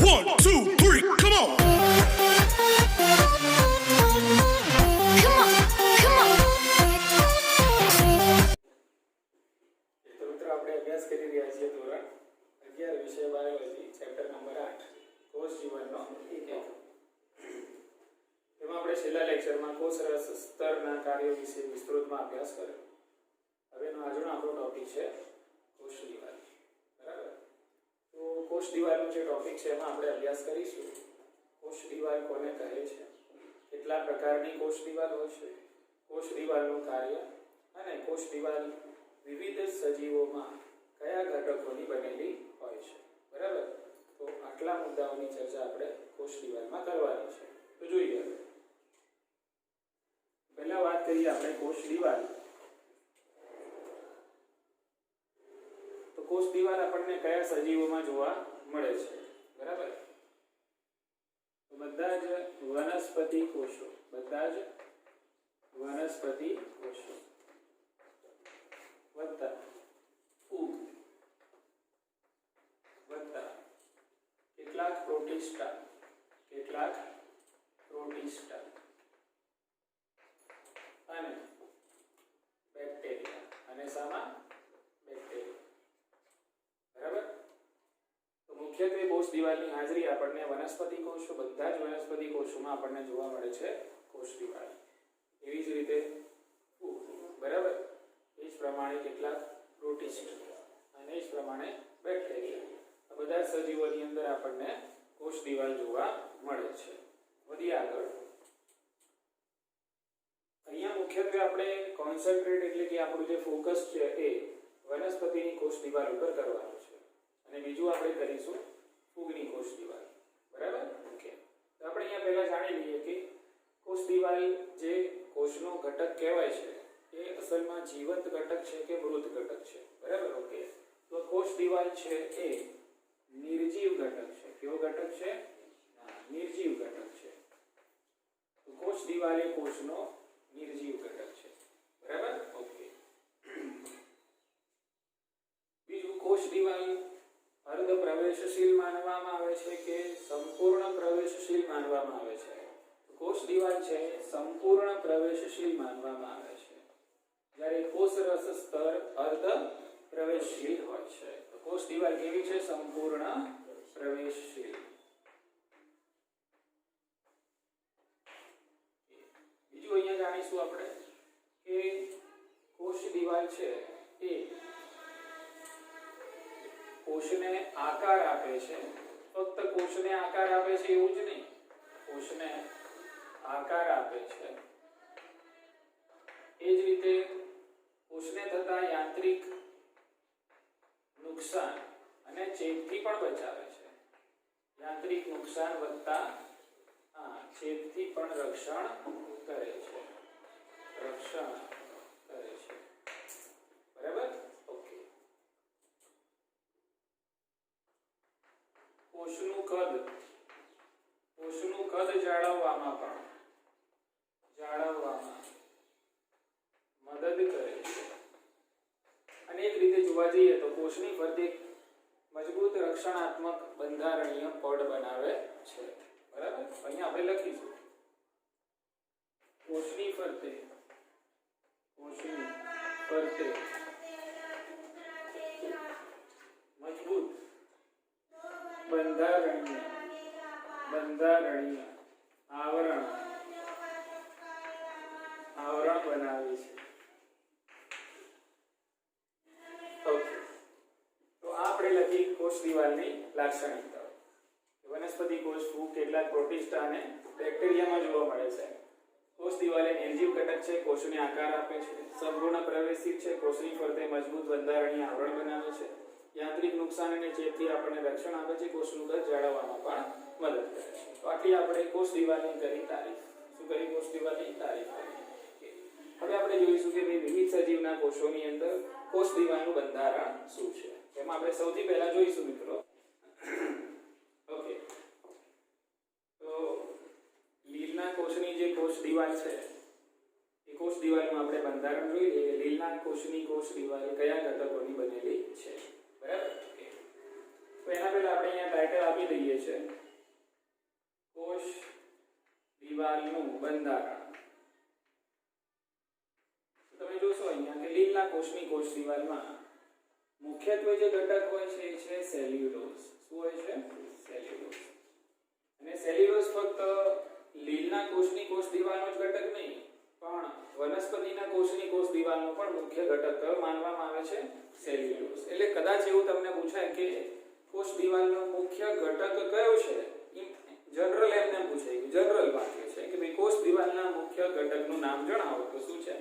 1, 2, 3, come on. Come on, come on. તો મિત્રો આપણે અભ્યાસ કરી રહ્યા છીએ ધોરણ 11 વિષય બાયોલોજી ચેપ્ટર નંબર 8 કોષ જીવનનો ઇતિહાસ. તેમાં આપણે છેલ્લા લેક્ચરમાં કોષ રસ સ્તરના કાર્યો વિશે વિસ્તૃતમાં અભ્યાસ કર્યો. હવેનો આજનો આપણો ટોપિક છે કોષ દિવાલ. બરાબર? તો કોષ દિવાલનો જે ટોપિક છે એમાં આપણે અભ્યાસ કરીશું કોષ દિવાલ કોને કહે છે, કેટલા પ્રકારની કોષ દિવાલ હોય છે, કોષ દિવાલનું કાર્ય અને કોષ દિવાલ વિવિધ સજીવોમાં કયા ઘટકોની બનેલી હોય છે. બરાબર? તો આટલા મુદ્દાઓની ચર્ચા આપણે કોષ દિવાલમાં કરવાની છે. તો જોઈએ હવે પહેલા વાત કરીએ આપણે કોષ દિવાલ. તો કોષ દિવાલ આપણને કયા સજીવોમાં જોવા મળે છે? બરાબર? તો બધા જ વનસ્પતિ કોષો, બધા જ વનસ્પતિ કોષો વત્તા ફૂગ વત્તા કેટલાક પ્રોટિસ્ટા અને બેક્ટેરિયા અને સામા બેક્ટેરિયા. બરાબર? તો મુખ્યત્વે કોષ દિવાલની હાજરી આપણને વનસ્પતિ કોષો, બધા જ વનસ્પતિ કોષોમાં આપણને જોવા મળે છે કોષ દિવાલ. એવી જ રીતે ફૂગ. બરાબર? એ જ પ્રમાણે કેટલાક પ્રોટિસ્ટ અને એ જ પ્રમાણે બેક્ટેરિયા. આ બધા સજીવોની અંદર આપણને કોષ દિવાલ જોવા મળે છે. વધી આગળ અહીંયા મુખ્યત્વે આપણે કોન્સન્ટ્રેટ એટલે કે આપણું જે ફોકસ છે એ વનસ્પતિની કોષ દિવાલ ઉપર કરવાનું છે અને બીજું આપણે કરીશું ફૂગની કોષ દિવાલ. બરાબર? ઓકે. તો આપણે અહીંયા પહેલા જાણી લઈએ કે કોષ દિવાલ જે કોષનો ઘટક કહેવાય છે એ અસલમાં જીવંત ઘટક છે કે મૃત ઘટક છે. બરાબર? ઓકે. તો કોષ દિવાલ છે એ નિર્જીવ ઘટક છે. કેવો ઘટક છે? નિર્જીવ ઘટક છે. તો કોષ દિવાલ એ કોષનો નિર્જીવ ઘટક છે. બરાબર? ઓકે. બીજું કોષ દિવાલ અર્ધ પ્રવેશશીલ માનવામાં આવે છે કે સંપૂર્ણ પ્રવેશશીલ માનવામાં આવે છે? તો કોષ દિવાલ છે સંપૂર્ણ પ્રવેશશીલ માનવામાં આવે છે, જ્યારે કોષ રસ સ્તર અર્ધ પ્રવેશશીલ હોય છે. તો કોષ દિવાલ કેવી છે? સંપૂર્ણ પ્રવેશશીલ. બીજું અહીંયા જાણીશું આપણે કે કોષ દિવાલ છે એ કોષને આકાર આપે છે. ફક્ત કોષને આકાર આપે છે એવું જ નહીં, કોષને આકાર આપે છે એ જ રીતે કોષને થતા યાંત્રિક નુકસાન અને ચેપથી પણ બચાવે છે. યાંત્રિક નુકસાન વત્તા ચેપથી પણ રક્ષણ કરે છે. બરાબર? ઓકે. કોષનું કદ જાળવવામાં મદદ કરે છે અને એક રીતે જોવા જઈએ તો કોષની ફરતે મજબૂત રક્ષણાત્મક બંધારણીય પડ બનાવે છે. બરાબર? અહીંયા આપણે લખીશું કોષની ફરતે મજબૂત બંધારણીય આવરણ બનાવે છે. ઓકે. તો આ આપણે લખી કોષ દિવાલની લાક્ષણિકતાઓ. વનસ્પતિ કોષ, ફૂગ, કેટલાક પ્રોટિસ્ટા અને બેક્ટેરિયામાં જોવા મળે છે. કોષ દિવાલ એ નિર્જીવ ઘટક છે, કોષને આકાર આપે છે, સંપૂર્ણ પ્રવેશશીલ છે, કોષની ફરતે મજબૂત બંધારણીય આવરણ બનાવે છે, યાંત્રિક નુકસાન અને ચેપથી આપણને રક્ષણ આપે છે, કોષનું કદ જાળવવામાં પણ મદદ કરે છે. તો આટલી આપણે કોષ દિવાલની કરી તારીફ. શું કરી? કોષ દિવાલની તારીફ કરી. હવે આપણે જોઈશું કે વિવિધ સજીવના કોષોની અંદર કોષ દિવાલનું બંધારણ શું છે. એમાં આપણે સૌથી પહેલા જોઈશું મિત્રો ઓકે. તો લીલના કોષની જે કોષ દિવાલ છે એ કોષ દિવાલનું આપણે બંધારણ જોઈ લઈએ. લીલના કોષની કોષ દિવાલ કયા ઘટકોની બનેલી છે? બરાબર? તો એના પહેલા આપણે અહીંયા ટાઇટલ આપી દઈએ છીએ બંધારણ. તમે જોશો અહીંયા કે લીલના કોષની કોષ દિવાલમાં મુખ્યત્વે જે ઘટક હોય છે એ છે સેલ્યુલોઝ. શું હોય છે? સેલ્યુલોઝ. અને સેલ્યુલોઝ ફક્ત લીલના કોષની કોષ દિવાલનો જ ઘટક નહીં, પણ વનસ્પતિના કોષની કોષ દિવાલનો પણ મુખ્ય ઘટક માનવામાં આવે છે સેલ્યુલોઝ. એટલે કદાચ એવું તમને પૂછાય કે કોષ દિવાલનો મુખ્ય ઘટક કયો છે, જનરલ એમને પૂછાય, જનરલ વાક્ય છે કે ભાઈ કોષ દિવાલના મુખ્ય ઘટકનું નામ જણાવો, તો શું છે?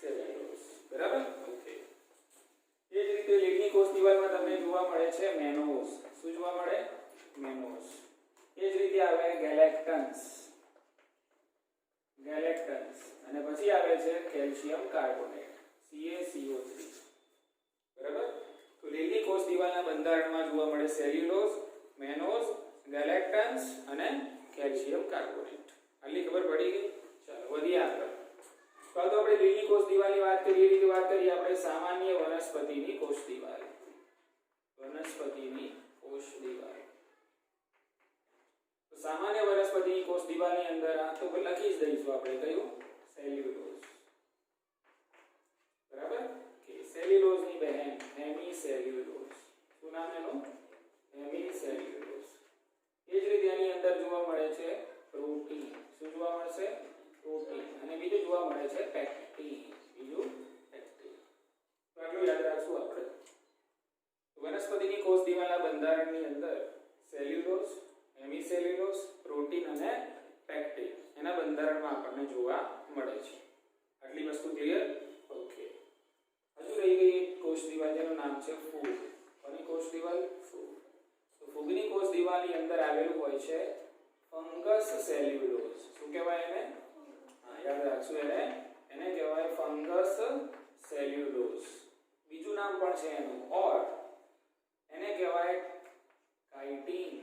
સેલ્યુલોઝ. બરાબર? ઓકે. એ જ રીતે લીલની કોષ દિવાલમાં તમને જોવા મળે છે મેનોઝ. શું જોવા મળે? મેનોઝ. એ જ રીતે આવે ગેલેક્ટન્સ. ગેલેક્ટન્સ. અને પછી આવે છે કેલ્શિયમ કાર્બોનેટ, CaCO3. બરાબર? તો લીલની કોષ દિવાલના બંધારણમાં જોવા મળે સેલ્યુલોઝ, મેનોઝ, ગેલેક્ટન્સ અને કેલ્શિયમ કાર્બોનેટ. આટલી ખબર પડી ગઈ? ચાલો વધીએ આગળ. તો આપણે લીલની કોષ દિવાલની વાત કરીએ, રીતે વાત કરીએ આપણે સામાન્ય વનસ્પતિની કોષ દિવાલ. વનસ્પતિની કોષ દિવાલ. તો સામાન્ય વનસ્પતિની કોષ દિવાલની અંદર આ તો લખી જ દઈશું આપણે, કયું? સેલ્યુલોઝ. બરાબર? કે સેલ્યુલોઝની બહેન હેમિસેલ્યુલોઝ. શું નામ એનું? હેમિસેલ્યુલોઝ. એ જ રીતે આની અંદર જોવા મળે છે પ્રોટીન. શું જોવા મળશે? પ્રોટીન. અને બીજું જોવા મળે છે પેક્ટીન. બીજું પેક્ટીન. તો આટલું યાદ રાખશું આપણે. વનસ્પતિની કોષ દિવાલના બંધારણની અંદર સેલ્યુલોઝ, હેમિસેલ્યુલોઝ, પ્રોટીન અને પેક્ટીન એના બંધારણમાં આપણને જોવા મળે છે. આટલી વસ્તુ ક્લિયર? ઓકે. હજુ રહી ગઈ કોષ દિવાલ જેનું નામ છે ફૂગ. કોની કોષ દિવાલ? ફૂગ. તો ફૂગની કોષ દિવાલની અંદર આવેલું હોય છે ફંગસ સેલ્યુલોઝ. શું કહેવાય એને? યાદ રાખશું, એને કહેવાય ફંગસ સેલ્યુલોઝ. બીજું નામ પણ છે એનું, ઓર એને કહેવાય કાઇટીન.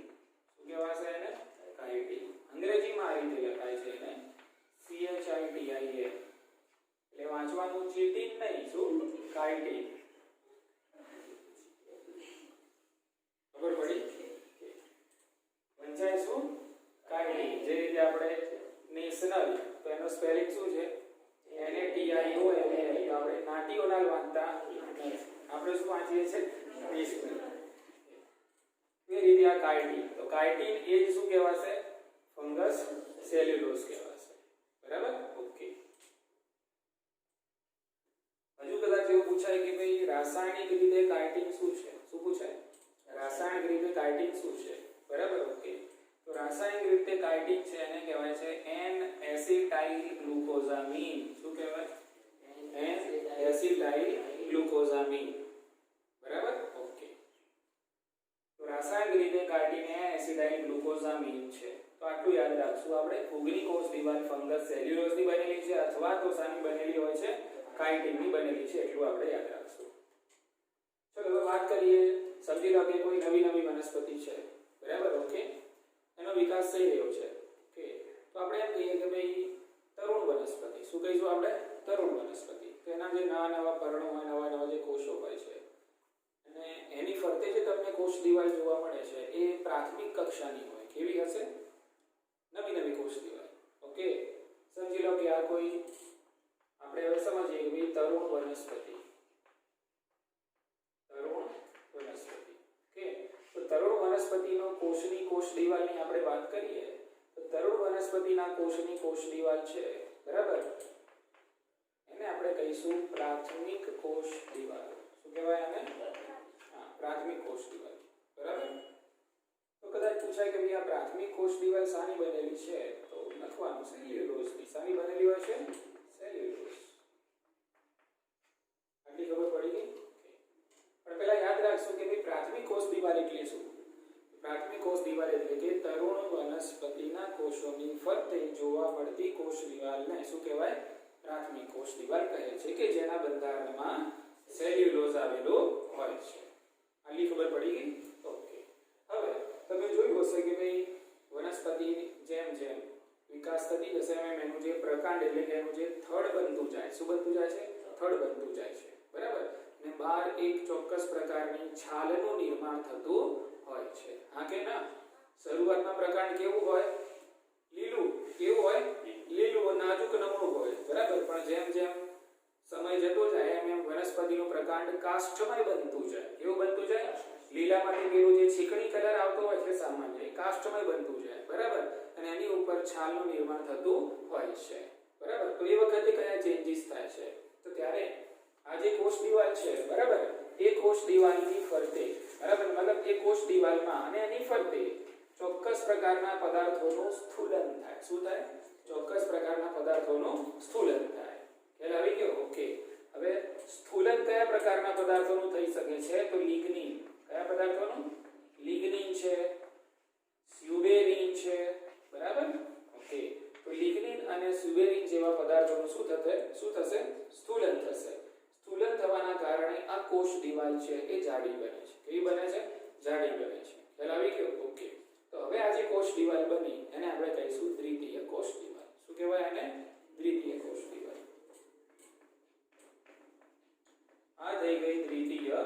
શું કહેવાશે એને? કાઇટીન. અંગ્રેજીમાં આ રીતે લખાય છે એને CHITIN. એટલે વાંચવાનું ચીટીન નહીં, શું? કાઇટીન. ખબર પડી? વંચાય શું? કાઇટીન. જે રીતે આપણે નેશનલ, તો એનો સ્પેલિંગ શું છે? NATIONAL. તો આપણે નાટીઓનાલ વાંચતા આપણે શું વાંચીએ છીએ? નેશનલ. એ રીતે આ કાઇટીન. તો કાઇટીન એ જ શું કહેવાશે? ફંગસ સેલ્યુલોઝ કહેવાશે. બરાબર? ઓકે. હજુ કદાચ એવું પૂછાય કે ભાઈ રાસાયણિક રીતે કાઇટીન શું છે? શું પૂછાય? રાસાયણિક રીતે કાઇટીન શું છે? બરાબર? ઓકે. તો રાસાયણિક રીતે કાઇટીન છે એને કહેવાય છે N-એસિટાઇલગ્લુકોઝામીન. શું કહેવાય? N-એસિટાઇલગ્લુકોઝામીન. બરાબર? ઓકે. તો રાસાયણિક રીતે કાઇટીન N-એસિટાઇલગ્લુકોઝામીન છે. તો આટલું યાદ રાખશું આપણે. ફૂગની કોષ દિવાલ ફંગસ સેલ્યુલોઝની બનેલી છે અથવા તો શાની બનેલી હોય છે? કાઇટીનની બનેલી છે. એટલું આપણે યાદ રાખશું. ચલો હવે વાત કરીએ. સમજી લો કે કોઈ નવી વનસ્પતિ છે. બરાબર? ઓકે. એનો વિકાસ થઈ રહ્યો છે. ઓકે. તો આપણે એમ કહીએ કે ભાઈ તરુણ વનસ્પતિ. શું કહીશું આપણે? તરુણ વનસ્પતિ. તેના જે નવા પર્ણો હોય, નવા જે કોષો હોય છે, અને એની ફરતે જે તમને કોષ દિવાલ જોવા મળે છે એ પ્રાથમિક કક્ષાની હોય. કેવી હશે? નવી કોષ દિવાલ. ઓકે. સમજી લો કે આ કોઈ આપણે હવે સમજીએ કે ભાઈ તરુણ વનસ્પતિ. તરુણ વનસ્પતિ. ઓકે. તો તરુણ વનસ્પતિનો કોષની કોષ દિવાલની આપણે વાત કરીએ તો તરુણ વનસ્પતિના કોષની કોષ દિવાલ છે. બરાબર? એને આપણે કહીશું પ્રાથમિક કોષ દિવાલ. શું કહેવાય આને? પ્રાથમિક કોષ દિવાલ. બરાબર? તો કદાચ પૂછાય કે ભાઈ આ પ્રાથમિક કોષ દિવાલ શાની બનેલી છે? તો લખવાનું સેલ્યુલોઝની. શાની બનેલી હોય છે? સેલ્યુલોઝ. આટલી ખબર પડી ગઈ? પણ પહેલા યાદ રાખશું કે ભાઈ પ્રાથમિક કોષ દિવાલ એટલે શું? પ્રાથમિક કોષ દિવાલ એટલે કે તરુણ વનસ્પતિના કોષોની ફરતે જોવા મળતી કોષ દિવાલને શું કહેવાય? પ્રાથમિક કોષ દિવાલ કહે છે, કે જેના બંધારણમાં સેલ્યુલોઝ આવેલો હોય છે. આટલી ખબર પડી ગઈ? ઓકે. હવે તમે જોયું હશે કે ભાઈ વનસ્પતિ જેમ વિકાસ થતી જશે એમ એનું જે પ્રકાંડ એટલે કે એનું જે થડ બનતું જાય. શું બનતું જાય છે? થડ બનતું જાય છે. બરાબર? ને બહાર એક ચોક્કસ પ્રકારની છાલનું નિર્માણ થતું હોય છે. હા કે ના? શરૂઆતમાં પ્રકાંડ કેવું હોય? લીલું. કેવું હોય? લીલું. જેમ જેમ સમય જતો જાય એમ એમ વનસ્પતિનું પ્રકાંડ કાષ્ઠમય બનતું જાય. કેવું બનતું જાય? લીલામાંથી પેલું જે ચીકણી કલર આવતો હોય છે સામાન્ય એ કાષ્ઠમય બનતું જાય. બરાબર. અને એની ઉપર છાલનું નિર્માણ થતું હોય છે. બરાબર. તો એ વખતે કયા ચેન્જીસ થાય છે? તો ત્યારે આ જે કોષ દિવાલ છે બરાબર એ કોષ દિવાલની ફરતે બરાબર મતલબ એ કોષ દિવાલમાં અને એની ફરતે ચોક્કસ પ્રકારના પદાર્થોનું સ્થૂલન થાય. શું થાય? ચોક્કસ પ્રકારના પદાર્થોનું સ્થૂલન થાય. ખ્યાલ આવી ગયો? ઓકે. હવે સ્થૂલન કયા પ્રકારના પદાર્થોનું થઈ શકે છે? તો લિગ્નિન. કયા પદાર્થોનું? લિગ્નિન છે, સ્યુબેરિન છે. બરાબર. ઓકે. તો લિગ્નિન અને સ્યુબેરિન જેવા પદાર્થોનું શું થશે? સ્થૂલન થશે. સ્થૂલન થવાના કારણે આ કોષ દિવાલ છે એ જાડી બને છે. કેવી બને છે? જાડી બને છે. ખ્યાલ આવી ગયો? ઓકે. તો હવે આ જે કોષ દિવાલ બની એને આપણે કહીશું દ્વિતીય કોષ દિવાલ. શું કહેવાય એને? દ્વિતીય કોષ દિવાલ. આ થઈ ગઈ દ્વિતીય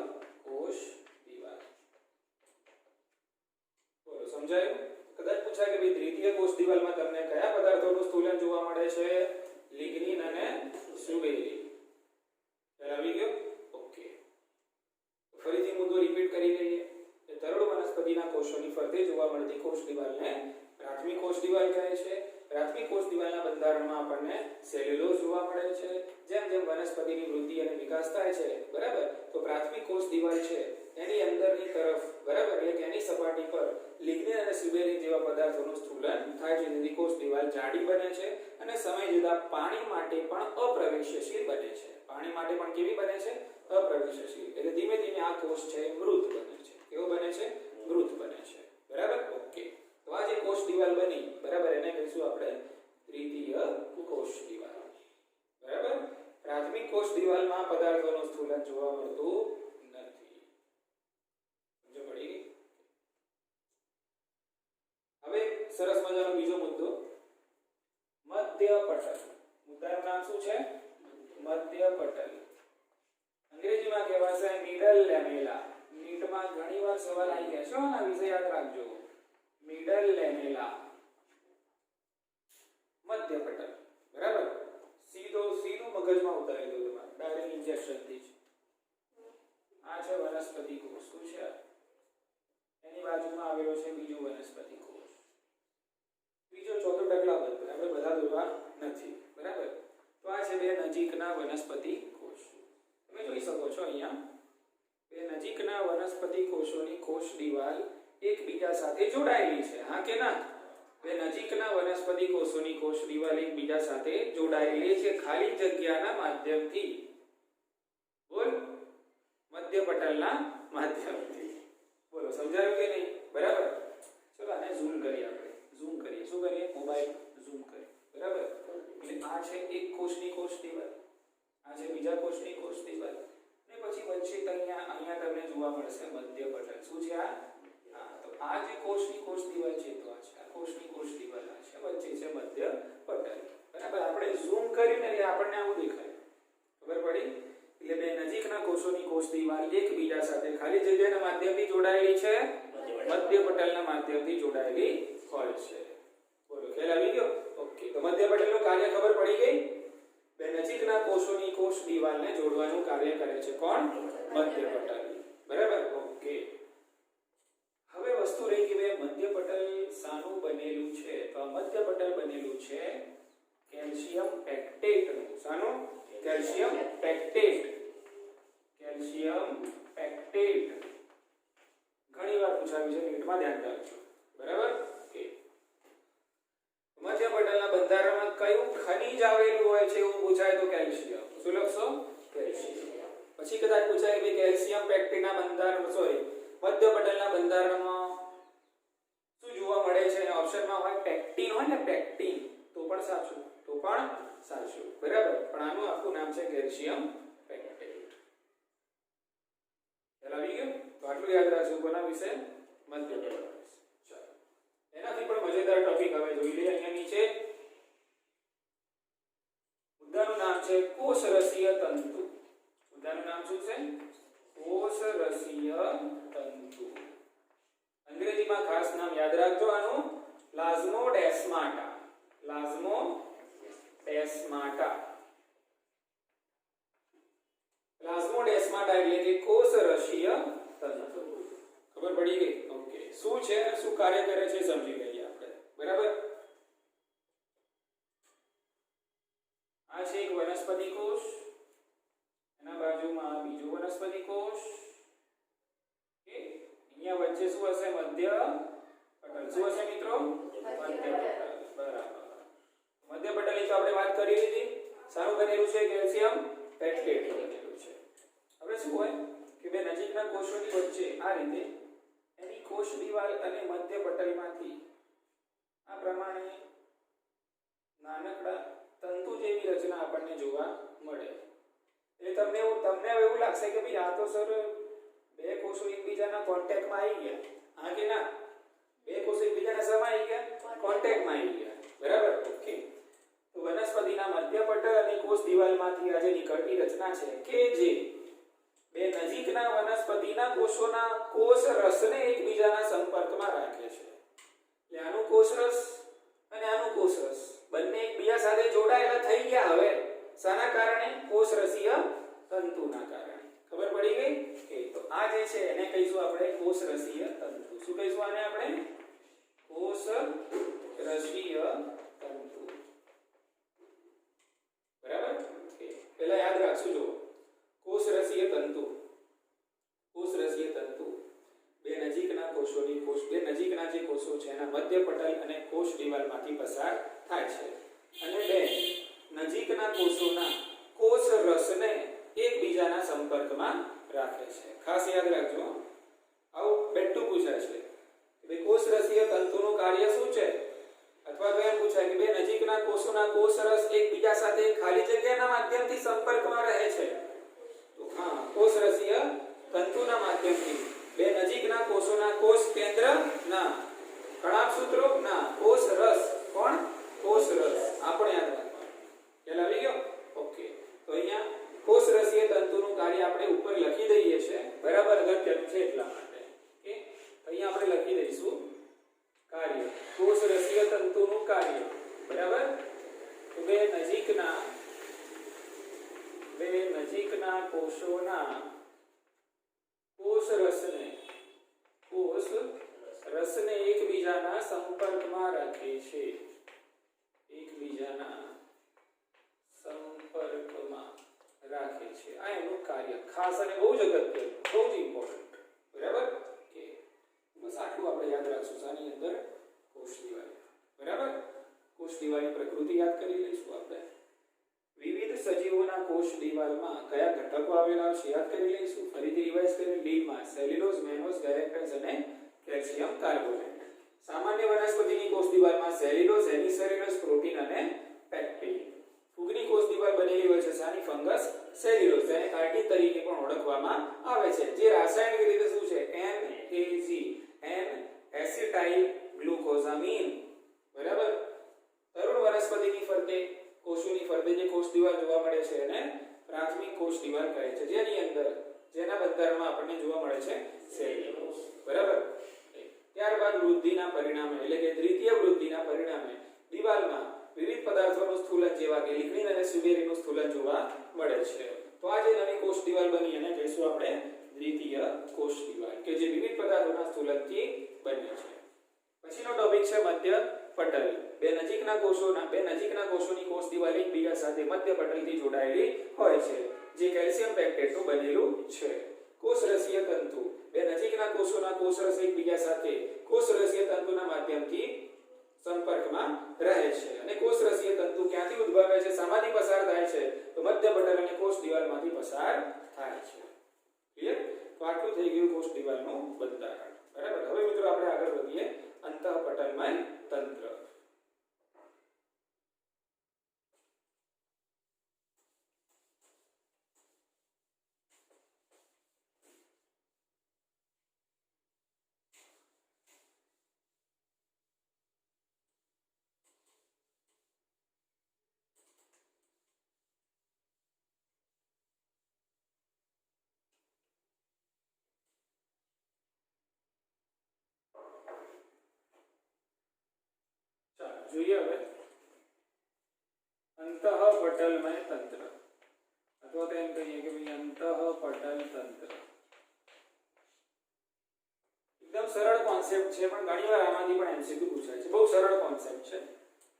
કોષ દિવાલ. બોલો સમજાયું? કદાચ પૂછાય કે ભાઈ દ્વિતીય કોષ દિવાલમાં તમને કયા પદાર્થોનું સ્થૂલન જોવા મળે છે? લિગ્નિન અને સ્યુબેરિન. ખ્યાલ આવી ગયો? ઓકે. ફરીથી મુદ્દો રિપીટ કરી લઈએ. તરળ વનસ્પતિના કોષોની ફરતે જોવા મળતી કોષ દિવાલને પ્રાથમિક કોષ દિવાલ કહે છે. પ્રાથમિક કોષ દિવાલના બંધારણમાં આપણને સેલ્યુલોઝ જોવા મળે છે. જેમ જેમ વનસ્પતિની વૃદ્ધિ અને વિકાસ થાય છે બરાબર તો પ્રાથમિક કોષ દિવાલ છે એની અંદરની તરફ બરાબર એટલે કે એની સપાટી પર લિગ્નિન અને સ્યુબેરિન જેવા પદાર્થોનું સ્થૂલન થાય છે જેથી કોષ દિવાલ જાડી બને છે અને સમય જતા પાણી માટે પણ અપ્રવેશ્યશીલ બને છે. પાણી માટે પણ કેવી બને છે? અપ્રવેશ્યશીલ. એટલે ધીમે ધીમે આ કોષ છે મૃત બને છે. કેવો બને છે? મૃત બને છે. બરાબર. ઓકે. તો આ જે કોષ દિવાલ બની બરાબર એને કહીશું આપણે દ્વિતીય કોષ દિવાલ. બરાબર. પ્રાથમિક કોષ દિવાલમાં પદાર્થોનું સ્થૂલન જોવા મળતું નથી. સમજ પડી ગઈ? હવે સરસ મજાનો બીજો મુદ્દો મધ્ય પટલ. મુદ્દાનું નામ શું છે? મધ્ય પટલ. અંગ્રેજીમાં કહેવાશે મિડલ લેમેલા. નીટમાં ઘણીવાર સવાલ આવી ગયા છે આના વિશે યાદ રાખજો. મિડલ લેમેલા મધ્ય પટલ. બરાબર. સીધું મગજમાં ઉતારી દો તમારે ડાયરેક્ટ ઇન્જેક્શન થી જ. આ છે વનસ્પતિ કોષ. શું છે? એની બાજુમાં આવેલો છે બીજો વનસ્પતિ કોષ. બીજો ચોથો ડગલા બંધ. આપણે બધા દોરવા નથી. બરાબર. તો આ છે બે નજીકના વનસ્પતિ કોષ. તમે જોઈ શકો છો અહીંયા બે નજીકના વનસ્પતિ કોષોની કોષ દિવાલ એકબીજા સાથે જોડાયેલી છે. હા કે ના? બે નજીકના વનસ્પતિ કોષોની કોષ દિવાલ એકબીજા સાથે જોડાયેલી છે ખાલી જગ્યાના માધ્યમથી. બોલ. મધ્ય પટલના માધ્યમથી. બોલો સમજાયું કે નહીં? બરાબર. ચલો આને ઝૂમ કરીએ આપણે. ઝૂમ કરીએ. શું કરીએ? મોબાઈલ ઝૂમ કરીએ. બરાબર. એટલે આ છે એક કોષની કોષ દિવાલ. આ છે બીજા કોષની કોષ દિવાલ. ને પછી વચ્ચે અહીંયા તમને જોવા મળશે મધ્ય પટલ. શું છે આ? હા. તો આ જે કોષની કોષ દિવાલ છે તો આ છે આ કોષની કોષ દિવાલ આ છે. વચ્ચે છે મધ્ય પટલ. બરાબર. આપણે ઝૂમ કરીને એટલે આપણને આવું દેખાય. ખબર પડી? એટલે બે નજીકના કોષોની કોષ દિવાલ એકબીજા સાથે ખાલી જગ્યાના માધ્યમથી જોડાયેલી છે. મધ્ય પટલના માધ્યમથી જોડાયેલી હોય છે. બોલો ખ્યાલ આવી ગયો? ઓકે. તો મધ્ય પટલનું કાર્ય ખબર પડી ગઈ? બે નજીકના કોષોની કોષ દિવાલને જોડવાનું કાર્ય કરે છે કોણ? મધ્ય પટલ. બરાબર. ઓકે. હવે વસ્તુ રહી કે મધ્ય પટલ શાનું બનેલું છે? તો આ મધ્ય પટલ બનેલું છે calcium પેક્ટેટનું. શાનું? Calcium pectate. Calcium pectate ઘણીવાર પૂછાયું છે નીટમાં, ધ્યાન રાખજો. બરાબર. ઓકે. મધ્ય પટલના બંધારણમાં કયું ખનિજ આવેલું હોય છે એવું પૂછાય તો કેલ્શિયમ. શું લખશો? કેલ્શિયમ. પછી કદાચ પૂછાય કે કેલ્શિયમ પેક્ટેટના બંધારણ મધ્ય પટલના બંધારણમાં શું જોવા મળે છે? ઓપ્શનમાં હોય પેક્ટિન હોય ને પેક્ટિન તો પણ સાચું. બરાબર. પણ આનું આખું નામ છે કેલ્શિયમ પેક્ટેટ. ખ્યાલ આવી ગયો? તો આટલું યાદ રાખજો કોના વિશે? મધ્ય પટલ. ચાલો એનાથી પણ મજેદાર ટોપિક હવે જોઈ લઈએ. અહીંયા નીચે મુદ્દાનું નામ છે કોષરસીય તંતુ. મુદ્દાનું નામ શું છે? કોષરસીય તંતુ. અંગ્રેજીમાં ખાસ નામ યાદ રાખજો આનું પ્લાઝ્મોડેસ્માટા. પ્લાઝ્મોડેસ્માટા. પ્લાઝ્મોડેસ્માટા એટલે કે કોષરસીય તંતુ. ખબર પડી ગઈ? ઓકે. શું છે, શું કાર્ય કરે છે સમજી લઈએ આપણે. બરાબર? આ છે એક વનસ્પતિ કોષ, એના બાજુમાં બીજો વનસ્પતિ કોષ. ઓકે. અહીંયા વચ્ચે શું હશે? મધ્ય પટલ. શું હશે મિત્રો? મધ્ય પટલ. બરાબર. મધ્ય પટલની તો આપણે વાત કરી લીધી. સારું બનેલું છે કેલ્શિયમ પેક્ટેટ બનેલું છે. હવે શું હોય કે બે નજીકના કોષોની વચ્ચે આ રીતે એની કોષ દિવાલ અને મધ્ય પટલમાંથી આ પ્રમાણે નાનકડા તંતુ જેવી રચના આપણને જોવા મળે. એટલે તમને એવું લાગશે કે ભાઈ આ તો સર બે કોષો એકબીજાના કોન્ટેક્ટમાં આવી ગયા. હા કે ના? બે કોષો એકબીજાના સમાઈ આવી ગયા, કોન્ટેક્ટમાં આવી ગયા. બરાબર? ઓકે. તો વનસ્પતિના મધ્ય પટલ અને કોષ દિવાલમાંથી આજે નીકળતી રચના છે કે જે બે નજીકના વનસ્પતિના કોષોના કોષ રસને એકબીજાના સંપર્કમાં રાખે છે. એટલે આનું કોષરસ અને આનું કોષરસ બંને એકબીજા સાથે જોડાયેલા થઈ ગયા. હવે શાના કારણે? કોષરસીય તંતુના કારણે. ખબર પડી ગઈ? કે તો આ જે છે એને કહીશું આપણે કોષરસીય તંતુ. શું કહીશું આને આપણે? કોષરસીય તંતુ. બરાબર? પહેલા યાદ રાખશું. જો કોષરસીય તંતુ, કોષરસીય તંતુ બે નજીકના કોષોની બે નજીકના જે કોષો છે એના મધ્ય પટલ અને કોષ દિવાલમાંથી પસાર થાય છે અને બે નજીકના કોષોના કોષ રસને એકબીજાના સંપર્કમાં રાખે છે. ખાસ યાદ રાખજો. આવું બેઠું પૂછાય છે કે બે કોષરસીય તંતુનું કાર્ય શું છે, અથવા તો એમ પૂછાય કે બે નજીકના કોષોના કોષરસ એકબીજા સાથે ખાલી જગ્યાના માધ્યમથી સંપર્કમાં રહે છે. તો હા, કોષરસીય તંતુના માધ્યમથી બે નજીકના કોષોના કોષ કેન્દ્ર ના કણાભ સૂત્રો ના કોષરસ. કોણ? કોષરસ. આપણે યાદ રાખવાનું. ખ્યાલ આવી ગયો? ઓકે. તો અહીંયા કોષરસીય તંતુનું કાર્ય આપણે ઉપર લખી દઈએ છે. બરાબર? અગત્યનું છે એટલા માટે. ઓકે. અહીંયા આપણે લખી દઈશું કાર્ય. કોષરસીય તંતુનું કાર્ય. બરાબર? તો બે નજીકના કોષોના કોષ રસને એકબીજાના સંપર્કમાં રાખે છે. એકબીજાના સંપર્કમાં રાખે છે. આ એનું કાર્ય ખાસ અને બહુ જ અગત્યનું, બહુ જ ઇમ્પોર્ટન્ટ. બરાબર? કે બસ આટલું આપણે યાદ રાખશું. આની અંદર કોષ દિવાલ. બરાબર? કોષ દિવાલની પ્રકૃતિ યાદ કરી લઈશું આપણે. વિવિધ સજીવોના કોષ દિવાલમાં કયા ઘટકો આવેલા છે યાદ કરી લઈશું. ફરીથી રિવાઇઝ કરીએ. લીડમાં સેલ્યુલોઝ, મેનોઝ, ગેલેક્ટન્સ અને કેલ્શિયમ કાર્બોનેટ. સામાન્ય વનસ્પતિની કોષ દિવાલમાં સેલ્યુલોઝ, હેમિસેલ્યુલોઝ, પ્રોટીન અને પેક્ટિન. ફૂગની કોષ દિવાલ બનેલી હોય છે સાની ફંગસ સેલ્યુલોઝ, જેને કાર્ટિન તરીકે પણ ઓળખવામાં આવે છે. જે રાસાયણિક રીતે શું છે? NAG, N acetyl glucosamine. બરાબર? તરુણ વનસ્પતિની ફરતે કોષોની ફરતે જે કોષ દિવાલ જોવા મળે છે એને પ્રાથમિક કોષ દિવાલ કહે છે, જેની અંદર જેના બંધારણમાં આપણને જોવા મળે છે સેલ્યુલોઝ. બરાબર? ત્યારબાદ વૃદ્ધિના પરિણામે એટલે કે દ્વિતીય વૃદ્ધિના પરિણામે દિવાલમાં વિવિધ પદાર્થોનું સ્થૂલન જેવા કે લિગ્નિન અને સ્યુબેરીનનું સ્થૂલન જોવા મળે છે. તો આ જે નવી કોષ દિવાલ બની એને કહીશું આપણે દ્વિતીય કોષ દિવાલ, કે જે વિવિધ પદાર્થોના સ્થૂલનથી બને છે. પછીનો ટોપિક છે મધ્ય પટલ. બે નજીકના કોષોની કોષ દિવાલ એકબીજા સાથે મધ્ય પટલથી જોડાયેલી હોય છે, જે કેલ્શિયમ પેક્ટેટનું બનેલું છે. કોષરસીય તંતુ. બે નજીકના કોષોના કોષરસ એકબીજા સાથે કોષરસીય તંતુના માધ્યમથી સંપર્કમાં રહે છે. અને કોષરસીય તંતુ ક્યાંથી ઉદ્ભવે છે, શામાંથી પસાર થાય છે? તો મધ્ય પટલ અને કોષ દિવાલમાંથી પસાર થાય છે. ક્લિયર? તો આટલું થઈ ગયું કોષ દિવાલનું બંધારણ. બરાબર? હવે મિત્રો આપણે આગળ વધીએ અંતઃપટલમય તંત્ર. જોઈએ હવે અંતઃપટલમય તંત્ર તો એમ કહીએ કે ભાઈ અંતઃપટલ તંત્ર. એકદમ સરળ કોન્સેપ્ટ છે પણ ઘણીવાર આમાંથી પણ એમસીક્યુ પૂછાય છે. બહુ સરળ કોન્સેપ્ટ છે.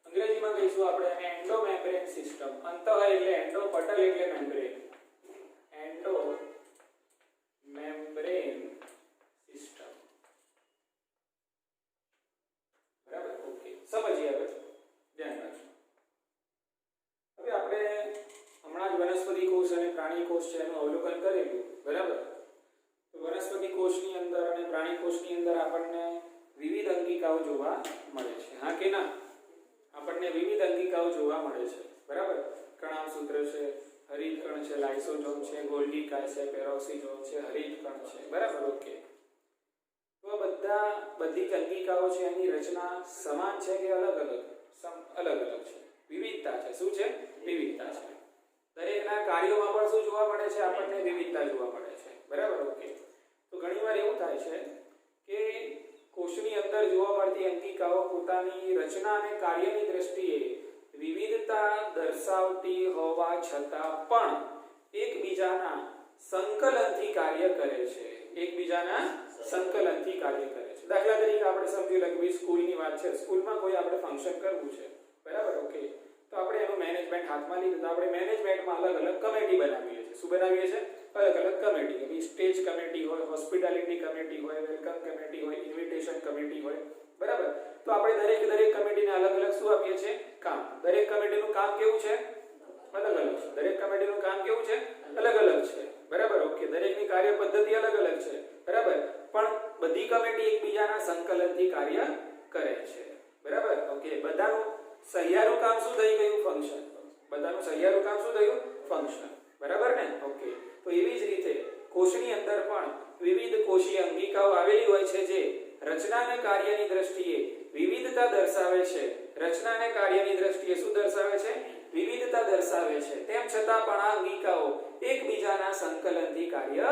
અંગ્રેજીમાં કહીશું આપણે એને એન્ડો મેમ્બ્રેન સિસ્ટમ. અંતઃ એટલે એન્ડો, પટલ એટલે મેમ્બ્રેન. Endo membrane system. બરાબર? ઓકે, સમજીએ હવે. ધ્યાન રાખજો. હવે આપણે હમણાં જ વનસ્પતિ કોષ અને પ્રાણી કોષ છે એનું અવલોકન કરેલું. બરાબર? તો વનસ્પતિ કોષની અંદર અને પ્રાણી કોષની અંદર આપણને વિવિધ અંગિકાઓ જોવા મળે છે. હા કે ના? આપણને વિવિધ અંગિકાઓ જોવા મળે છે. બરાબર? કણાવસૂત્ર છે, હરિતકણ છે, લાઇસોસોમ છે, ગોલ્ગી કાય છે, પેરોક્સિસોમ છે, હરિતકણ છે. બરાબર? ઓકે. તો બધી અંગિકાઓ છે એની રચના સમાન છે કે અલગ અલગ? અલગ અલગ છે. વિવિધતા છે. શું છે? વિવિધતા છે. દરેકના કાર્યોમાં પણ શું જોવા મળે છે? આપણને વિવિધતા જોવા મળે છે. બરાબર? ઓકે. તો ઘણીવાર એવું થાય છે કે કોષની અંદર જોવા મળતી અંગિકાઓ પોતાની રચના અને કાર્યની દ્રષ્ટિએ વિવિધતા દર્શાવતી હોવા છતાં પણ એકબીજાના સંકલનથી કાર્ય કરે છે. એકબીજાના સંકલનથી કાર્ય કરે છે. દાખલા તરીકે આપણે સમજી લઈએ કે સ્કૂલની વાત છે. સ્કૂલમાં કોઈ આપણે ફંક્શન કરવું છે. બરાબર? ઓકે. તો આપણે એનું મેનેજમેન્ટ હાથમાં લીધું તો આપણે મેનેજમેન્ટમાં અલગ અલગ કમિટી બનાવીએ છીએ. શું બનાવીએ છીએ? અલગ અલગ કમિટી. કે સ્ટેજ કમિટી હોય, હોસ્પિટાલિટી કમિટી હોય, વેલકમ કમિટી હોય, ઇન્વિટેશન કમિટી હોય. બરાબર? તો આપણે દરેક કમિટીને અલગ અલગ શું આપીએ છીએ? કામ. દરેક કમિટીનું કામ કેવું છે? અલગ અલગ છે. દરેક કમિટીનું કામ કેવું છે? અલગ અલગ છે. બરાબર? ઓકે. દરેકની કાર્ય પદ્ધતિ અલગ અલગ છે. બરાબર? પણ બધી કમિટી એકબીજાના સંકલનથી કાર્ય કરે છે. બરાબર? ઓકે. બધાનું સહિયારું કામ શું થઈ ગયું? ફંક્શન. બધાનું સહિયારું કામ શું થયું? ફંક્શન. બરાબર ને? ઓકે. તો એવી જ રીતે કોષની અંદર પણ વિવિધ કોષીય અંગિકાઓ આવેલી હોય છે જે રચના અને કાર્યની દ્રષ્ટિએ વિવિધતા દર્શાવે છે. રચના અને કાર્યની દ્રષ્ટિએ શું દર્શાવે છે? વિવિધતા દર્શાવે છે. તેમ છતાં પણ આ અંગિકાઓ એકબીજાના સંકલનથી કાર્ય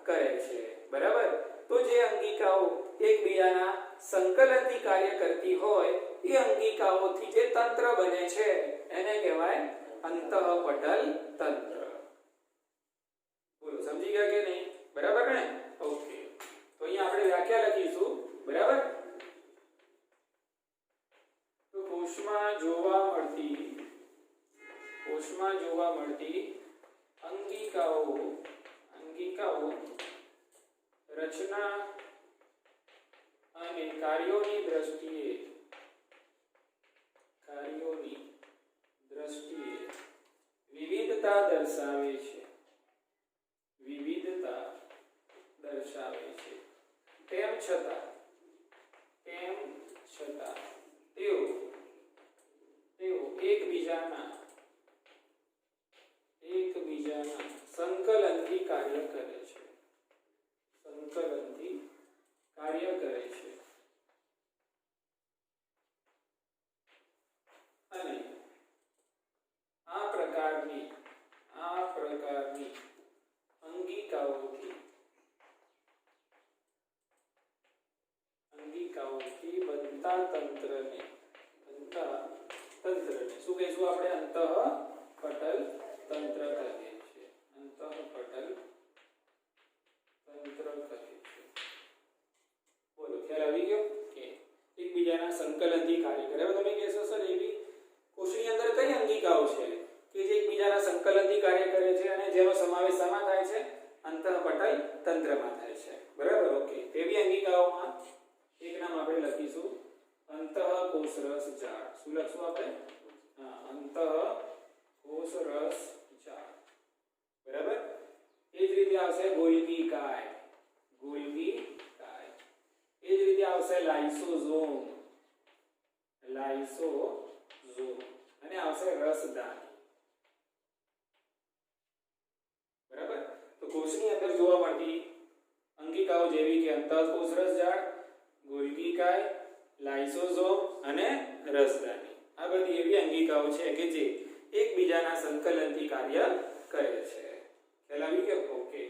કરે છે. બરાબર? તો જે અંગિકાઓ એકબીજાના સંકલનથી કાર્ય કરતી હોય એ અંગિકાઓથી જે તંત્ર બને છે એને કહેવાય અંતઃપટલ તંત્ર. બોલો, સમજી ગયા કે નહીં? બરાબર ને? ઓકે. તો અહીંયા આપણે વ્યાખ્યા લખીશું. બરાબર? તો કોષમાં જોવા મળતી અંગિકાઓ રચના અને કાર્યોની દ્રષ્ટિએ વિવિધતા દર્શાવે છે. તેમ છતાં તેઓ એકબીજાના સંકલનથી કાર્ય કરે છે. અને આ પ્રકારની અંગિકાઓથી બનતા તંત્રને શું કહીશું આપણે? અંતઃપટલ તંત્ર કહીએ છીએ. અંતઃપટલ તંત્ર કહીએ છીએ. બોલો, ખ્યાલ આવી ગયો કે એકબીજાના સંકલનથી કાર્ય કરે? હવે તમે કહેશો સર એવી કોષની અંદર કઈ અંગિકાઓ છે કે જે એકબીજાના સંકલનથી કાર્ય કરે છે અને જેનો સમાવેશ શામાં થાય છે? અંતઃપટલ તંત્રમાં થાય છે. બરાબર? ઓકે. એવી અંગિકાઓમાં એક નામ આપણે લખીશું અંતઃકોષરસ જાળ. શું લખશું આપણે? અંતઃકોષરસ જાળ. બરાબર? એ જ રીતે આવશે ગોલ્ગી કાય. એ જ રીતે આવશે લાઇસોસોમ અને આવશે રસદાની. બરાબર? તો કોષની અંદર જોવા મળતી અંગિકાઓ જેવી કે અંતઃકોષરસ જાળ, ગોલ્ગી કાય, લાઇસોસોમ અને રસદાની. આ બધી એવી અંગિકાઓ છે કે જે એકબીજાના સંકલનથી કાર્ય કરે છે. ખ્યાલ આવી ગયો? ઓકે.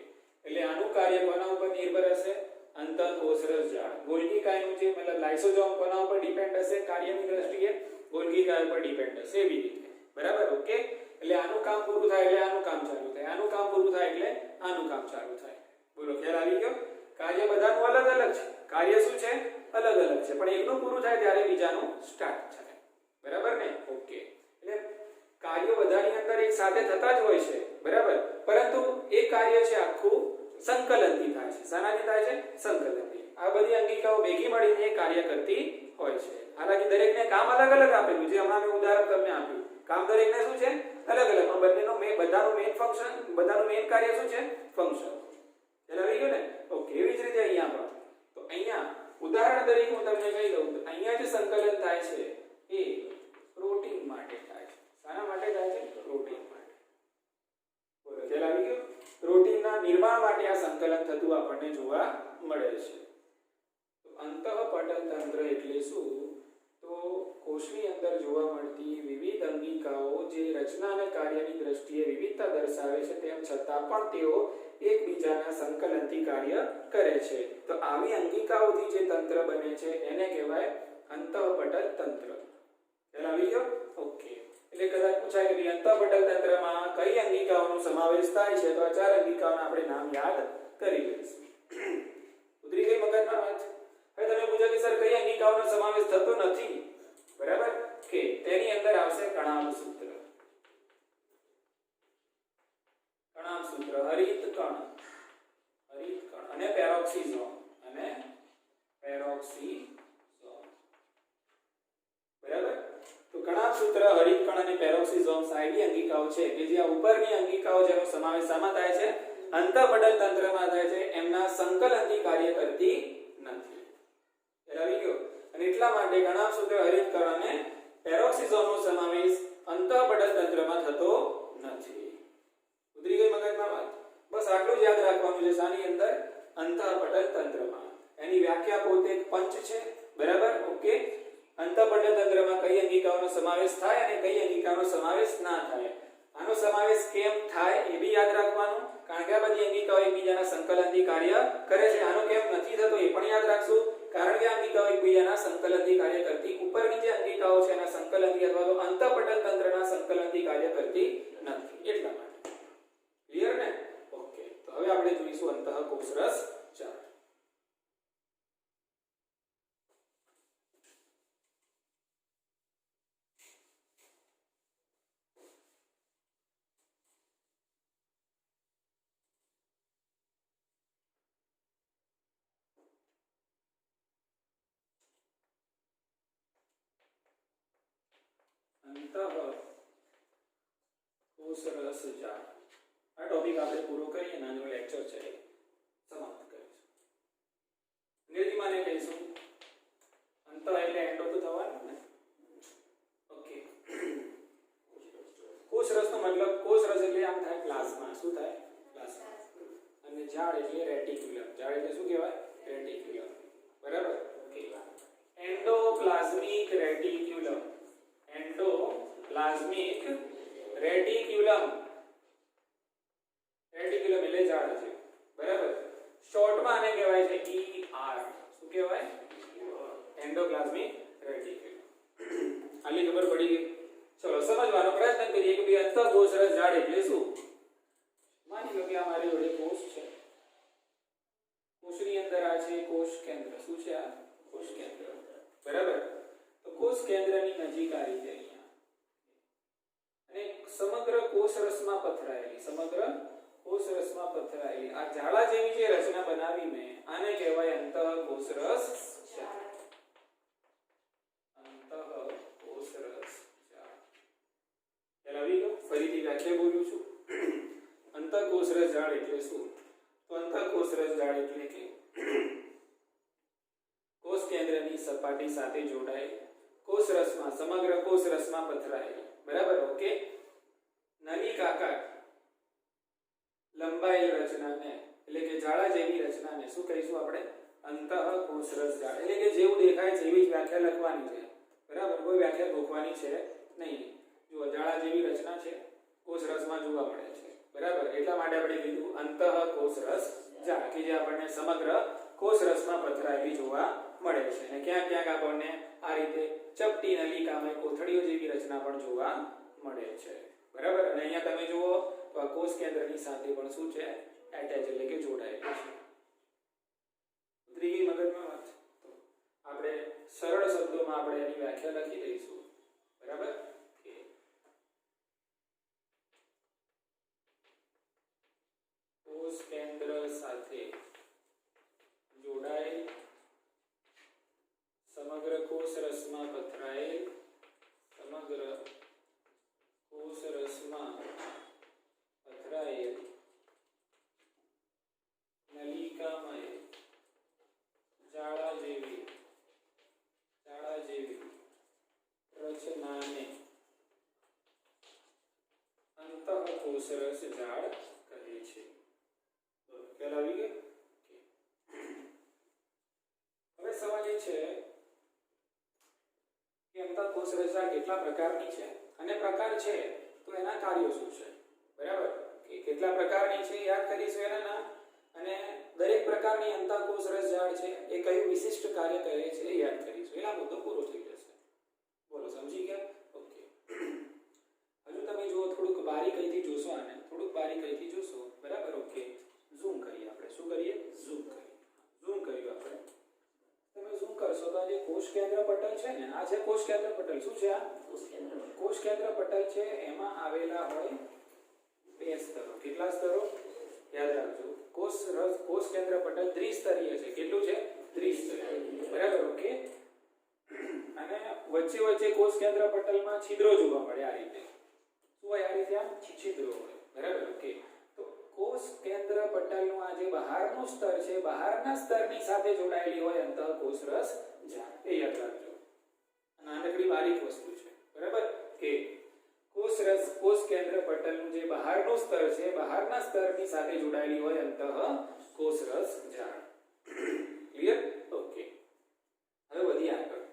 એટલે આનું કાર્ય કોના ઉપર નિર્ભર હશે? અંતઃકોષરસ જાળ. ગોલ્ગી કાયનું જે લાઇસોસોમ કોના ઉપર ડિપેન્ડ હશે કાર્યની દ્રષ્ટિએ? ગોલ્ગી કાય પર ડિપેન્ડ હશે. એવી રીતે બરાબર ઓકે એટલે આનું કામ પૂરું થાય એટલે આનું કામ ચાલુ થાય આનું કામ પૂરું થાય એટલે આનું કામ ચાલુ થાય બોલો ખ્યાલ આવી ગયો કાર્ય બધાનું અલગ અલગ છે કાર્ય શું છે અલગ અલગ છે પણ એકનું પૂરું થાય ત્યારે બીજાનું સ્ટાર્ટ થાય બરાબર ને ઓકે એટલે કાર્યો બધાની અંદર એક સાથે થતા જ હોય છે બરાબર પરંતુ એ કાર્ય છે આખું સંકલનથી થાય છે શાનાથી થાય છે સંકલનથી આ બધી અંગિકાઓ ભેગી મળીને કાર્ય કરતી હોય છે હાલાકી દરેકને કામ અલગ અલગ આપેલું છે હમણાં મેં ઉદાહરણ તમને આપ્યું કામ દરેકને શું છે અલગ અલગ પણ બંનેનો બધાનું મેઇન ફંક્શન બધાનું મેઇન કાર્ય શું છે ફંક્શન એટલે આવી ગયું ને ઓકે એવી જ રીતે અહીંયા પણ તો અહીંયા ઉદાહરણ તરીકે હું તમને કહી દઉં તો અહીંયા જે સંકલન થાય છે એ પ્રોટીન માટે થાય છે શાના માટે થાય છે પ્રોટીન માટે બોલો ખ્યાલ આવી ગયો પ્રોટીનના નિર્માણ માટે આ સંકલન થતું આપણને જોવા મળે છે તો અંતઃપટલ તંત્ર એટલે શું તો કોષની અંદર જોવા મળતી વિવિધ અંગિકાઓ જે રચના અને કાર્યની દ્રષ્ટિએ વિવિધતા દર્શાવે છે તેમ છતાં પણ તેઓ એકબીજાના સંકલનથી કાર્ય કરે છે તો આવી અંગિકાઓથી જે તંત્ર બને છે એને કહેવાય અંતઃપટલ તંત્ર ખ્યાલ આવી ગયો ઓકે એટલે કદાચ પૂછાય કે અંતઃપટલ તંત્રમાં કઈ અંગિકાઓનો સમાવેશ થાય છે તો આ ચાર અંગિકાઓના આપણે નામ યાદ કરી લઈશું ઉતરી ગઈ મગજમાં વાત હવે તમે પૂછો કે સર કઈ અંગિકાઓનો સમાવેશ થતો નથી બરાબર કે તેની અંદર આવશે કણાભ સૂત્ર હરિત કણ અને પેરોક્સિઝોમ બરાબર તો કણાભ સૂત્ર હરિત કણ અને પેરોક્સિઝોમ એવી અંગિકાઓ છે કે જે આ ઉપરની અંગિકાઓ જેનો સમાવેશ શામાં થાય છે અંતઃપટલ તંત્રમાં થાય છે એમના સંકલનથી કાર્ય કરતી નથી આવી ગયો અને એટલા માટે કણાભ સૂત્ર હરિત કણ અને પેરોક્સિઝોમનો સમાવેશ અંતઃપટલ તંત્રમાં થતો નથી ઉતરી ગઈ મગજમાં વાત બસ આટલું જ યાદ રાખવાનું છે શાની અંદર અંતઃપટલ તંત્રમાં એની વ્યાખ્યા પોતે એક પંચ છે બરાબર ઓકે અંતઃપટલ તંત્રમાં કઈ અંગિકાઓનો સમાવેશ થાય અને કઈ અંગિકાઓનો સમાવેશ ના થાય આનો સમાવેશ કેમ થાય એ બી યાદ રાખવાનું કારણ કે આ બધી અંગિકાઓ એકબીજાના સંકલનથી કાર્ય કરે છે આનો કેમ નથી થતો એ પણ યાદ રાખશું કારણ કે અંગિકાઓ એકબીજાના સંકલનથી કાર્ય કરતી ઉપરની જે અંગિકાઓ છે એના સંકલનથી અથવા તો અંતઃપટલ તંત્રના સંકલનથી કાર્ય કરતી નથી એટલા માટે ક્લિયર ને ઓકે તો હવે આપણે જોઈશું અંતઃકોષરસ ચાર્ટ અંતઃકોષરસ જાળ આ ટોપિક આપણે પૂરો કરીએ નાનો લેક્ચર છે સમાપ્ત કરીશું અંગ્રેજીમાં કહીશું અંત એટલે એન્ડ તો થવાનું ને ઓકે કોષરસનો મતલબ કોષરસ એટલે આમ થાય પ્લાઝમા શું થાય પ્લાઝમા અને જાળ એટલે રેટિક્યુલમ જાળ એટલે શું કહેવાય રેટિક્યુલમ બરાબર okay endoplasmic reticulum endoplasmic reticulum એટલે જાળ છે બરાબર શોર્ટમાં આને કહેવાય છે ER શું કહેવાય એન્ડોપ્લાઝમિક રેટિક્યુલમ આની ખબર પડી ગઈ ચલો સમજવાનો પ્રયત્ન કરીએ કે ભાઈ અંતઃકોષરસ જાળ એટલે શું માની લો કે આ મારી જોડે કોષ છે કોષની અંદર આ છે કોષ કેન્દ્ર શું છે આ કોષ કેન્દ્ર બરાબર તો કોષ કેન્દ્રની નજીક આ રીતે અહીંયા અને સમગ્ર કોષરસમાં પથરાયેલી આ જાળા જેવી જે રચના બનાવી મેં આને કહેવાય અંતઃકોષરસ જાળ આવી ગયો ફરીથી વ્યાખ્યા બોલું છું અંતઃકોષરસ જાળ એટલે શું તો અંતઃકોષરસ જાળ એટલે કે કોષ કેન્દ્રની સપાટી સાથે જોડાયેલ કોષરસમાં સમગ્ર કોષરસમાં પથરાયેલી બરાબર ઓકે નલિકાકાર લંબાયેલ રચનાને એટલે કે જાળા જેવી રચનાને શું કહીશું આપણે અંતઃકોષરસ જાળ એટલે કે જેવું દેખાય છે એવી જ વ્યાખ્યા લખવાની છે બરાબર કોઈ વ્યાખ્યા ગોખવાની છે નહીં જો જાળા જેવી રચના છે કોષરસમાં જોવા મળે છે બરાબર એટલા માટે આપણે કીધું અંતઃકોષરસ જાળ કે જે આપણને સમગ્ર કોષરસમાં પથરાયેલી જોવા મળે છે અને ક્યાંક ક્યાંક આપણને આ રીતે ચપટી નલિકામાં કોથળીઓ જેવી રચના પણ જોવા મળે છે બરાબર અને અહીંયા તમે જુઓ તો આ કોષ કેન્દ્રની સાથે પણ શું છે એટેચ એટલે કે જોડાયેલું છે ત્રીજી મગજમાં વાત તો આપણે સરળ શબ્દોમાં આપણે એની વ્યાખ્યા લખી દઈશું બરાબર કે કોષ કેન્દ્ર સાથે જોડાયેલ સમગ્ર કોષ રસમાં પથરાયેલ સમગ્ર કોષ રસમાં પથરાયેલ નલિકામય જાળા જેવી રચનાને અંતઃકોષરસ જાળ કહે છે ખ્યાલ આવી ગયો હવે સવાલ એ છે કે અંતઃકોષરસ જાળ કેટલા પ્રકારની છે અને પ્રકાર છે તો એના કાર્યો શું છે બરાબર કે કેટલા પ્રકારની છે યાદ કરીશું એના નામ અને દરેક પ્રકારની અંતઃકોષરસ જાળ છે એ કયું વિશિષ્ટ કાર્ય કરે છે એ યાદ કરીશું એના મુદ્દો પૂરો થઈ જશે બોલો સમજી ગયા ઓકે હજુ તમે જુઓ થોડુંક બારીકાઈથી જોશો આને થોડુંક બારીકાઈથી જોશો બરાબર ઓકે ઝૂમ કરીએ આપણે શું કરીએ ઝૂમ કર્યું આપણે તમે ઝૂમ કરશો તો આ જે કોષ કેન્દ્ર પટલ છે ને આ છે કોષ કેન્દ્ર પટલ શું છે આ કોષ કેન્દ્ર પટલ છે એમાં આવેલા હોય બે સ્તરો કેટલા સ્તરો યાદ રાખજો કોષ કેન્દ્ર પટલ ત્રિસ્તરીય છે કેટલું છે ત્રિસ્તરીય બરાબર ઓકે અને વચ્ચે કોષ કેન્દ્ર પટલમાં છિદ્રો જોવા મળે આ રીતે શું હોય આ રીતે આ છિદ્રો હોય બરાબર ઓકે તો કોષ કેન્દ્ર પટલનું આ જે બહારનું સ્તર છે બહારના સ્તરની સાથે જોડાયેલી હોય અંતઃકોષરસ જાળ એ યાદ રાખજો નાનકડી બારીક વસ્તુ છે બરાબર કે કોષ કેન્દ્ર પટલનું જે બહારનું સ્તર છે બહારના સ્તરની સાથે જોડાયેલી હોય અંતઃકોષરસ જાળ ક્લિયર ઓકે હવે વધી આગળ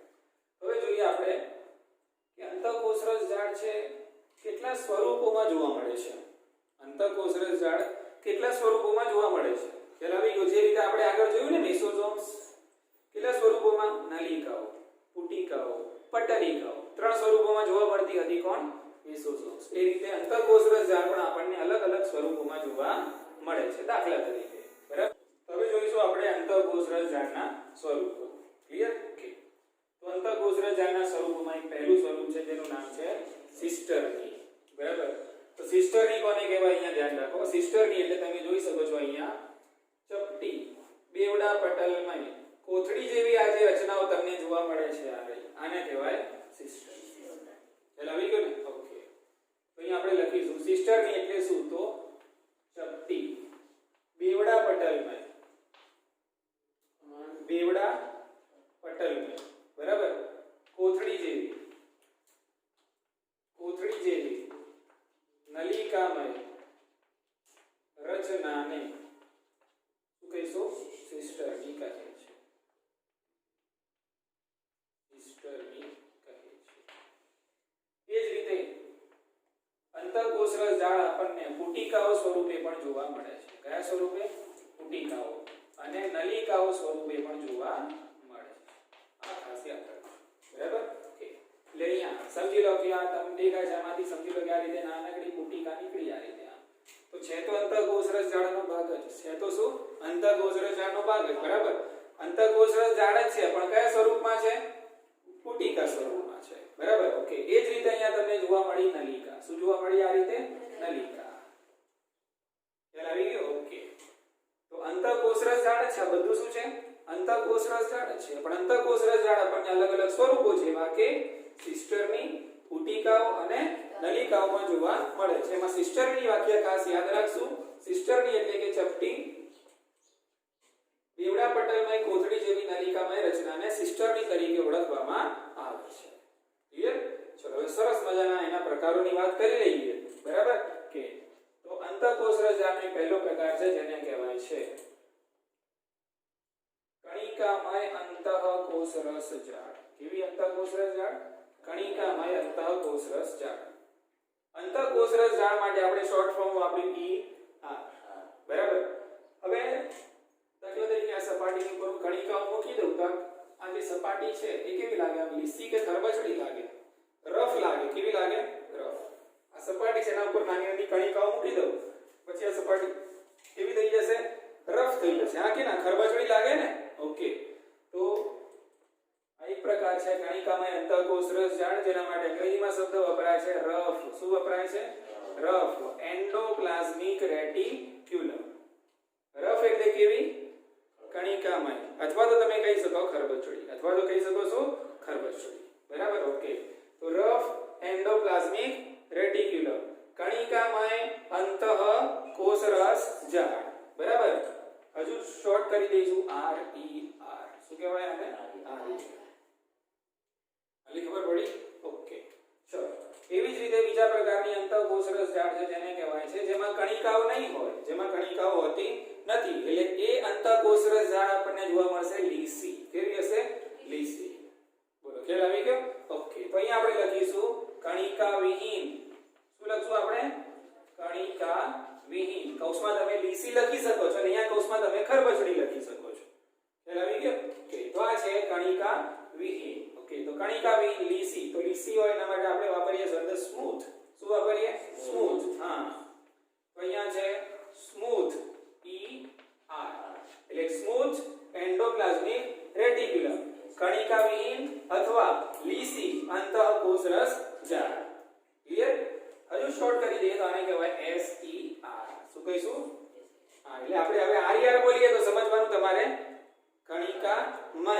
હવે જોઈએ આપણે કે અંતઃકોષરસ જાળ છે કેટલા સ્વરૂપોમાં જોવા મળે છે અંતઃકોષરસ જાળ કેટલા સ્વરૂપોમાં જોવા મળે છે ખ્યાલ આવી ગયો જે રીતે આપણે આગળ જોયું ને મેસોઝોમ્સ કેટલા સ્વરૂપોમાં નલિકાઓ પુટિકાઓ પટલિકાઓ ત્રણ સ્વરૂપોમાં જોવા મળતી હતી કોણ મેસોઝોમ્સ એ રીતે અંતઃકોષરસ જાળ પણ આપણને અલગ અલગ સ્વરૂપોમાં જોવા મળે છે દાખલા તરીકે બરાબર હવે જોઈશું આપણે અંતઃકોષરસ જાળના સ્વરૂપો ક્લિયર ઓકે તો અંતઃકોષરસ જાળના સ્વરૂપોમાં એક પહેલું સ્વરૂપ છે જેનું નામ છે સિસ્ટરની બરાબર તો સિસ્ટરની કોને કહેવાય અહીંયા ધ્યાન રાખો સિસ્ટરની એટલે તમે જોઈ શકો છો અહીંયા ચપટી બેવડા પટલમય કોથળી જેવી આ જે રચનાઓ તમને જોવા મળે છે આને કહેવાય સિસ્ટર ચાલો આવી ગયું ને ઓકે તો અહીંયા આપણે લખીશું સિસ્ટરની એટલે શું તો ચપટી બેવડા પટલમય બરાબર કોથળી જેવી નલિકામય રચનાને શું કહીશું સિસ્ટરની કહે છે એ જ રીતે અંતઃકોષરસ જાળ આપણને પુટિકાઓ સ્વરૂપે પણ જોવા મળે છે કયા સ્વરૂપે પુટિકાઓ અને નલિકાઓ સ્વરૂપે પણ જોવા મળે છે આ ખાસ યાદ રાખો બરાબર ઓકે એટલે અહીંયા સમજી લો કે આ તમે દેખાય છે આમાંથી સમજી લો કે આ રીતે નાનકડી પુટિકા નીકળી આ રીતે તો છે તો અંતઃકોષરસ જાળનો ભાગ જ છે તો શું અંતઃકોષરસ જાળનો ભાગ જ બરાબર અંતઃકોષરસ જાળ જ છે પણ કયા સ્વરૂપમાં છે પુટિકા સ્વરૂપમાં છે બરાબર ઓકે એ જ રીતે અહીંયા તમને જોવા મળી નલિકા શું જોવા મળી આ રીતે નલિકા ખ્યાલ આવી ગયો ઓકે તો અંતઃકોષરસ જાળ છે આ બધું શું છે અંતઃકોષરસ જાળ છે પણ અંતઃકોષરસ જાળ આપણને અલગ અલગ સ્વરૂપો છે જેવા કે સિસ્ટરની પુટિકાઓ અને નલિકાઓમાં જોવા મળે છે એમાં સિસ્ટરની વ્યાખ્યા ખાસ યાદ રાખશું સિસ્ટરની એટલે કે ચપટી બેવડા પટલમય કોથળી જેવી નલિકામય રચનાને સિસ્ટરની તરીકે ઓળખવામાં આવે છે ક્લિયર ચલો હવે સરસ મજાના એના પ્રકારોની વાત કરી લઈએ બરાબર કે તો અંતઃકોષરસ જાળનો પહેલો પ્રકાર છે જેને કહેવાય છે કણિકામય અંતઃકોષરસ જાળ કેવી અંતઃકોષરસ જાળ કણિકામય અંતઃકોષરસ જાળ અંતઃકોષરસ જાળ માટે આપણે શોર્ટ ફોર્મ વાપર્યું બરાબર હવે દાખલા તરીકે આ સપાટીની ઉપર કણિકાઓ મૂકી દઉં તો આ જે સપાટી છે એ કેવી લાગે આમ લીસી કે ખરબચડી લાગે રફ લાગે કેવી લાગે રફ કણિકામય અંતઃકોષરસ ઝાડ, જેના માટે અંગ્રેજીમાં શબ્દ વપરાય છે રફ. શું વપરાય છે? રફ. Endoplasmic reticulum. રફ એટલે કેવી? કણિકામય, અથવા તો તમે કહી શકો ખરબચડી, અથવા તો કહી શકો છો ખરબચડી. બરાબર? ઓકે. તો રફ એન્ડોપ્લાઝમિક રેટિક્યુલમ, કણિકામય અંતઃકોષરસ ઝાડ. બરાબર? હજુ શોર્ટ કરી દઈશું RER. શું કહેવાય આને? RER. આલી ખબર પડી? ઓકે. ચલો. એવી જ રીતે બીજા પ્રકારની અંતઃકોષરસ ઝાડ છે જેને કહેવાય છે જેમાં કણિકાઓ નહીં હોય, જેમાં કણિકાઓ હોતી નથી. એટલે એ અંતઃકોષરસ ઝાડ આપણને જોવા મળશે લીસી. કેવી હશે? લીસી. બોલો, ખ્યાલ આવી ગયો? ઓકે. તો અહીંયા આપણે લખીશું કણિકા વિહીન. શું લખશું આપણે? કણિકા વિહીન. કૌંસમાં તમે લીસી લખી શકો છો અને અહીંયા કૌંસમાં તમે ખરબચડી લખી શકો છો. ખ્યાલ આવી ગયો? ઓકે. તો આ છે કણિકા વિહીન. ઓકે. તો કણિકા વિહીન લીસી. તો લીસી હોય એના માટે આપણે વાપરીએ શબ્દ સ્મૂથ. શું વાપરીએ? સ્મૂથ. હા. તો અહીંયા છે સ્મૂથ ER એટલે સ્મૂથ એન્ડોપ્લાઝમિક રેટિક્યુલમ, કણિકા વિહીન અથવા લીસી અંતઃકોષરસ ઝાડ. ક્લિયર? હજુ શોર્ટ કરી દઈએ તો આને કહેવાય SER. શું કહીશું? હા, એટલે આપણે હવે RER બોલીએ તો સમજવાનું તમારે કણિકામય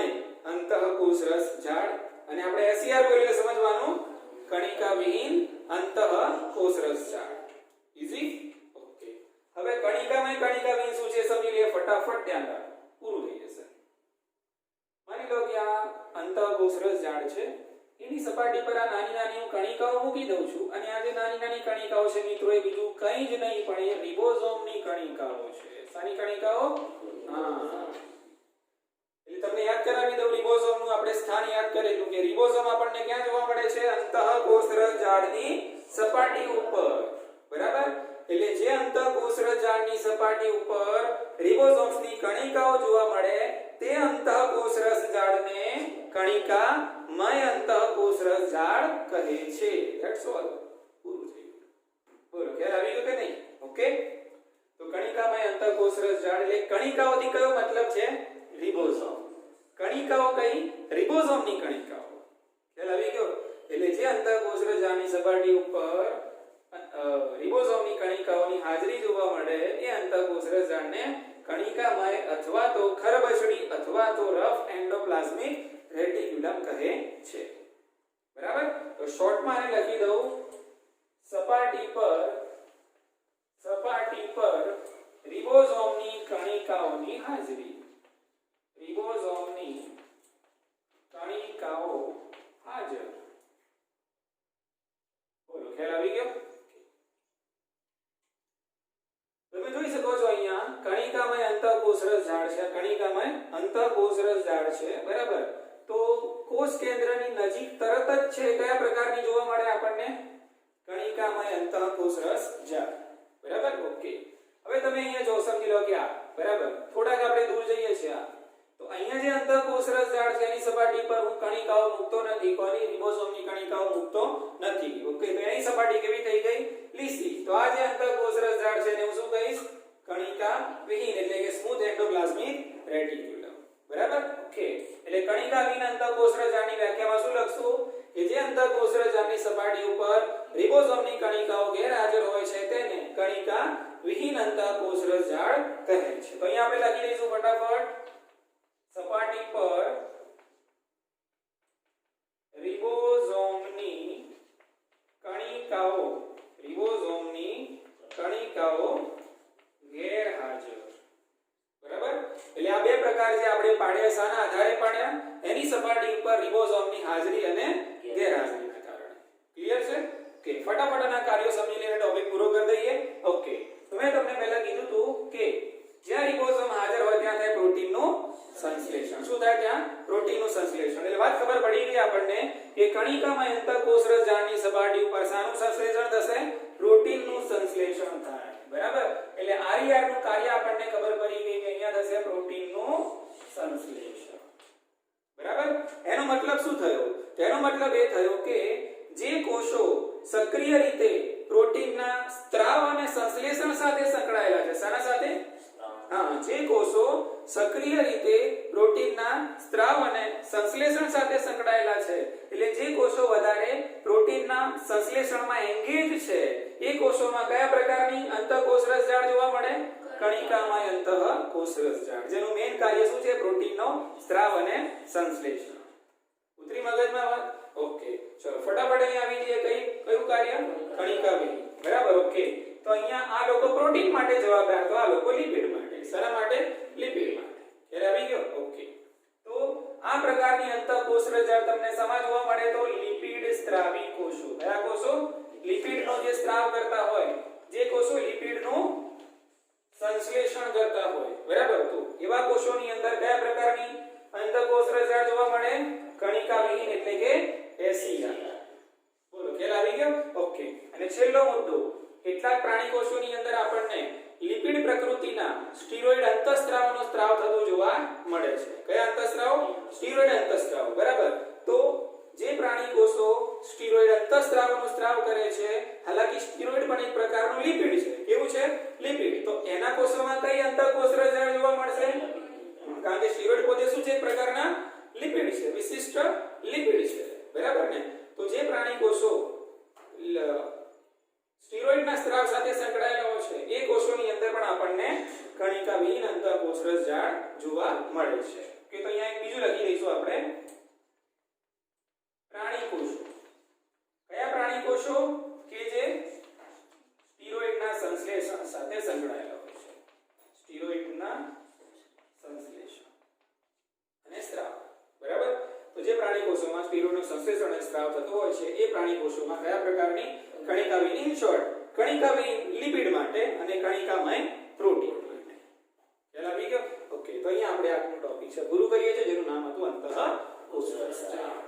અંતઃકોષરસ ઝાડ, અને આપણે SER બોલીએ સમજવાનું કણિકા વિહીન અંતઃકોષરસ ઝાડ. ઈઝી? ઓકે. હવે કણિકામય કણિકા વિહીન શું છે સમજી લઈએ ફટાફટ. ધ્યાન રાખો, પૂરું થઈ જશે. માની લો કે આ અંતઃકોષરસ ઝાડ છે, એની સપાટી પર આ નાની નાની કણિકાઓ મૂકી દઉં છું, અને આ જે નાની નાની કણિકાઓ છે મિત્રો એ બીજું કંઈ જ નહીં પણ એ રિબોઝોમની કણિકાઓ છે. સાની કણિકાઓ? હા. એટલે તમને યાદ કરાવી દઉં રિબોઝોમનું આપણે સ્થાન યાદ કરેલું કે રિબોઝોમ આપણને ક્યાં જોવા મળે છે? અંતઃકોષરસ ઝાડની સપાટી ઉપર. બરાબર? એટલે જે અંતઃકોષરસ ઝાડની સપાટી ઉપર રિબોઝોમ્સની કણિકાઓ જોવા મળે તે અંતઃકોષરસ ઝાડને કણિકામય અંતઃકોષરસ ઝાડ કહે છે. That's all. પૂરું થયું. બોલો, ખ્યાલ આવી ગયો કે નહીં? ઓકે. તો કણિકામય અંતઃકોષરસ ઝાડ એટલે કણિકાઓથી કયો મતલબ છે? રિબોઝોમ. કણિકાઓ કઈ? રિબોઝોમની કણિકાઓ. ખ્યાલ આવી ગયો? એટલે જે અંતઃકોષરસ ઝાડની સપાટી ઉપર રિબોઝોમની કણિકાઓની હાજરી જોવા મળે એ અંતઃકોષરસ ઝાડને કણિકામય અથવા તો ખરબચડી અથવા તો રફ એન્ડોપ્લાઝમિક રેટિક્યુલમ કહે છે. બરાબર? તો શોર્ટમાં આને લખી દઉં સપાટી પર રિબોઝોમની કણિકાઓની હાજરી. રિબોઝોમની કણિકાઓ હાજર. બોલો, ખ્યાલ આવી ગયો? તમે જોઈ શકો છો અહીંયા કણિકામય અંતઃકોષરસ ઝાડ છે. કણિકામય અંતઃકોષરસ ઝાડ છે. બરાબર? તો કોષ કેન્દ્રની નજીક તરત જ છે કયા પ્રકારની જોવા મળે આપણને? કણિકામય અંતઃકોષરસ ઝાડ. બરાબર? ઓકે. હવે તમે અહીંયા જો સમજી લો કે આ બરાબર થોડાક આપણે દૂર જઈએ છીએ આ તો અહીંયા જે અંતઃકોષરસ ઝાડ છે એની સપાટી પર હું કણિકાઓ મૂકતો નથી. કોની? રિબોઝોમની કણિકાઓ મૂકતો નથી. ઓકે. તો એની સપાટી કેવી થઈ ગઈ? લીસી. તો આ જે અંતઃકોષરસ ઝાડ છે એને હું શું કહીશ? કણિકા વિહીન એટલે કે સ્મૂથ એન્ડોપ્લાઝમિક રેટિક્યુલમ. બરાબર? ઓકે. એટલે કણિકા વિહીન અંતઃકોષરસ ઝાડની વ્યાખ્યામાં શું લખશું? કે જે અંતઃકોષરસ ઝાડની સપાટી ઉપર રિબોઝોમની કણિકાઓ ગેરહાજર હોય છે તેને કણિકા વિહીન અંતઃકોષરસ ઝાડ કહે છે. તો અહીંયા આપણે લખી દઈશું ફટાફટ સપાટી પર રિબોઝોમની કણિકાઓ ગેરહાજર. બરાબર? એટલે આ બે પ્રકાર જે આપણે પાડ્યા શાના આધારે પાડ્યા? એની સપાટી ઉપર રિબોઝોમની હાજરી અને ગેરહાજરીના કારણે. ક્લિયર છે? ઓકે. ફટાફટ આના કાર્યો સમજી લઈને ટોપિક પૂરો કરી દઈએ. ઓકે. તો મેં તમને પહેલા કીધું હતું કે જ્યાં રિબોઝોમ હાજર હોય ત્યાં થાય પ્રોટીનનું સંશ્લેષણ. શું થાય? ત્યાં પ્રોટીનનું સંશ્લેષણ. એટલે વાત ખબર પડી ગઈ આપણને કે કણિકામય અંતઃકોષરસ ઝાડની સપાટી ઉપર શાનું સંશ્લેષણ થશે? પ્રોટીનનું સંશ્લેષણ થાય. બરાબર? એટલે RER નું કાર્ય આપણને ખબર પડી ગઈ કે અહીંયા થશે પ્રોટીનનું સંશ્લેષણ. બરાબર? એનો મતલબ શું થયો? તેનો મતલબ એ થયો કે જે કોષો સક્રિય રીતે પ્રોટીનના સ્ત્રાવ અને સંશ્લેષણ સાથે સંકળાયેલા છે. શાના સાથે? હા, જે કોષો સક્રિય રીતે પ્રોટીનના સ્ત્રાવ અને સંશ્લેષણ સાથે સંકળાયેલા છે. એટલે જે કોષો વધારે પ્રોટીનના સંશ્લેષણમાં એન્ગેજ છે એ કોષોમાં કયા પ્રકારની અંતઃકોષ રસજાળ જોવા મળે? કણિકામય અંતઃકોષ રસજાળ, જેનું મેઇન કાર્ય શું છે? પ્રોટીનનો સ્ત્રાવ અને સંશ્લેષણ. ઉતરી મગજમાં વાત? ઓકે, ચલો ફટાફટ અહીં આવી જઈએ. કયું કાર્ય? કણિકાવિહીન. બરાબર, ઓકે. તો અહીંયા આ લોકો પ્રોટીન માટે જવાબદાર, તો આ લોકો લિપિડ માટે. શેના માટે? લિપિડ માટે. ખ્યાલ આવી ગયો? ઓકે. તો આ પ્રકારની અંતઃકોષ રસજાળ તમને શેમાં જોવા મળે? તો લિપિડ સ્ત્રાવી કોષો. કયા કોષો? લિપિડનો જે સ્ત્રાવ કરતા હોય, જે કોષો લિપિડનું સંશ્લેષણ કરતા હોય. બરાબર, તો એવા કોષોની અંદર કયા પ્રકારની અંતઃકોષ રસજાળ જોવા મળે? કણિકાવિહીન એટલે કે એસિયા. બોલો, ખ્યાલ આવી ગયો? ઓકે. અને છેલ્લો મુદ્દો, કેટલાક પ્રાણી કોષોની અંદર આપણને લિપિડ પ્રકૃતિના સ્ટીરોઇડ અંતઃસ્ત્રાવનો સ્ત્રાવ થતો જોવા મળે છે. કયા અંતઃસ્ત્રાવ? સ્ટીરોઇડ અંતઃસ્ત્રાવ. બરાબર. તો જે પ્રાણી કોષો સ્ટીરોઇડ અંતઃસ્ત્રાવનો સ્ત્રાવ કરે છે, હાલાકી સ્ટીરોઇડ પણ એક પ્રકારનું લિપિડ છે. કેવું છે? લિપિડ. તો એના કોષોમાં કઈ અંતઃકોષ રસજાળ જોવા મળશે? કારણ કે સ્ટીરોઇડ પોતે શું છે? એક પ્રકારના લિપિડ છે, વિશિષ્ટ લિપિડ છે. બરાબર ને? તો જે પ્રાણી કોષો સ્ટીરોઇડના સ્ત્રાવ સાથે સંકળાયેલા છે એ કોષોની અંદર પણ આપણને કણિકાવિહીન અંતઃકોષ રસજાળ જોવા મળે છે. કે તો અહીંયા એક બીજું લખી દઈશું આપણે, પ્રાણી કોષો. કયા પ્રાણી કોષો? કે જે સ્ટીરોઇડના સંશ્લેષણ સાથે સંકળાયેલા હોય છે. સ્ટીરોઇડના સંશ્લેષણ અને સ્ત્રાવ. બરાબર. તો જે પ્રાણી કોષોમાં સ્ટીરોઇડનું સંશ્લેષણ અને સ્ત્રાવ થતો હોય છે એ પ્રાણી કોષોમાં કયા પ્રકારની કણિકાવિહીન શોર્ટ કણિકાવિહીન લિપિડ માટે અને કણિકામય પ્રોટીન માટે. ખ્યાલ આવી ગયો? ઓકે. તો અહીંયા આપણે આજનો ટોપિક છે પૂરું કરીએ છીએ, જેનું નામ હતું અંતઃકોષ રસજાળ.